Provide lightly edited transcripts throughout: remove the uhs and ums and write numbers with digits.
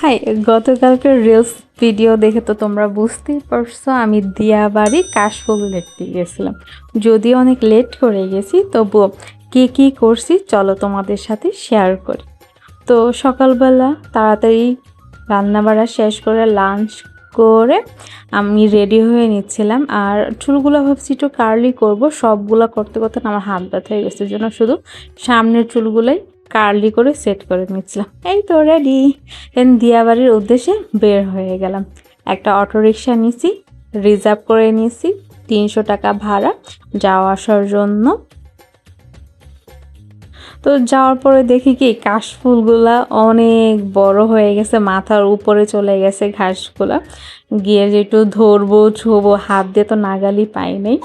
High, গতকালকের reels video দেখে তো তোমরা বুঝতেই পারছো আমি দিয়াবাড়ি কাশফুল দেখতে গেছিলাম। যদিও অনেক লেট করে গেছি, তবুও কি কি করছি চলো তোমাদের সাথে শেয়ার করি। তো সকালবেলা তাড়াতাড়ি রান্নাবাড়া শেষ করে লাঞ্চ করে আমি রেডি হয়ে নিচ্ছিলাম। আর চুলগুলো ভাবছি একটু কার্লি করব, সবগুলো করতে করতে না আমার হাত ব্যথা হয়ে গেছে, জন্য শুধু সামনের চুলগুলোই কার্লি করে সেট করে নিচ্ছিলাম। এই তো রেডি। দেন দিয়াবাড়ির উদ্দেশ্যে বের হয়ে গেলাম। একটা অটোরিকশা নিছি, রিজার্ভ করে নিয়েছি, 300 টাকা ভাড়া যাওয়া আসার জন্য। তো যাওয়ার পরে দেখি কি কাশফুলগুলা অনেক বড় হয়ে গেছে, মাথার উপরে চলে গেছে ঘাসগুলা। গিয়ে যে একটু ধরবো ছুবো, হাত দিয়ে তো নাগালই পাই নাই।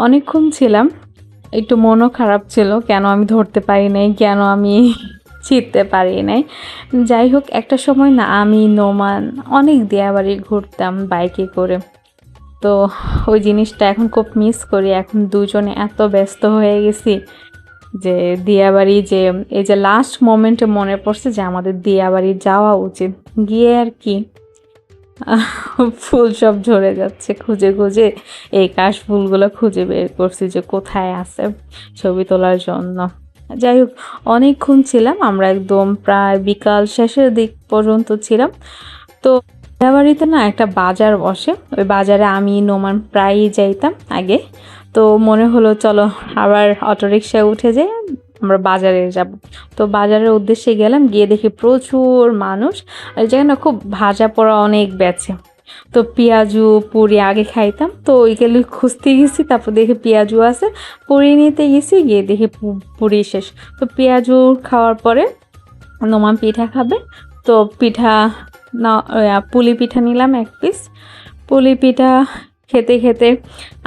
অনেকক্ষণ ছিলাম, একটু মনও খারাপ ছিল, কেন আমি ধরতে পারি নাই, কেন আমি ছিঁড়তে পারি নাই। যাই হোক, একটা সময় না আমি নোমান অনেক দিয়াবাড়ি ঘুরতাম বাইকে করে। তো ওই জিনিসটা এখন খুব মিস করি। এখন দুজনে এত ব্যস্ত হয়ে গেছি যে দিয়াবাড়ি যে এই যে লাস্ট মোমেন্টে মনে পড়ছে যে আমাদের দিয়াবাড়ি যাওয়া উচিত। গিয়ে আর কি ফুল সব ঝরে যাচ্ছে, খুঁজে খুঁজে এই কাশ ফুলগুলো খুঁজে বের করছি যে কোথায় আছে ছবি তোলার জন্য। যাই হোক, অনেকক্ষণ ছিলাম, আমরা একদম প্রায় বিকাল শেষের দিক পর্যন্ত ছিলাম। তো দিয়াবাড়িতে না একটা বাজার বসে, ওই বাজারে আমি নোমান প্রায়ই যাইতাম আগে। তো মনে হলো চলো আবার অটোরিকশায় উঠে যাই, আমরা বাজারে যাব। তো বাজারের উদ্দেশ্যে গেলাম, গিয়ে দেখি প্রচুর মানুষ। আর এই জায়গায় না খুব ভাজা পোড়া অনেক বেচে। তো পেঁয়াজু পুরি আগে খাইতাম, তো ওইগুলো খুঁজতে গেছি, তারপর দেখি পেঁয়াজু আছে, পুরি নিতে গেছি, গিয়ে দেখি পুরি শেষ। তো পেঁয়াজু খাওয়ার পরে নোমান পিঠা খাবে, তো পিঠা না, পুলি পিঠা নিলাম 1 পিস। পুলি পিঠা খেতে খেতে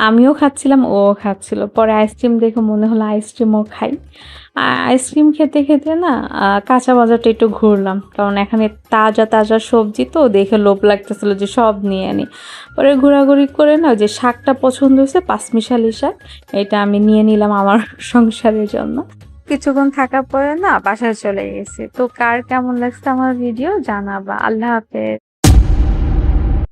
আমিও খাচ্ছিলাম, ও খাচ্ছিল। পরে আইসক্রিম দেখে মনে হলো আইসক্রিমও খাই। আইসক্রিম খেতে খেতে না কাঁচা বাজারটা একটু ঘুরলাম, কারণ এখানে তাজা তাজা সবজি তো দেখে লোভ লাগতেছিল যে সব নিয়ে নিই। পরে ঘোরাঘুরি করে না ওই যে শাকটা পছন্দ হয়েছে, পাঁচমিশালি শাক, এটা আমি নিয়ে নিলাম আমার সংসারের জন্য। কিছুক্ষণ থাকার পরে না বাসায় চলে গেছি। তো কার কেমন লাগছে আমার ভিডিও জানাবা। আল্লাহ হাফেজ।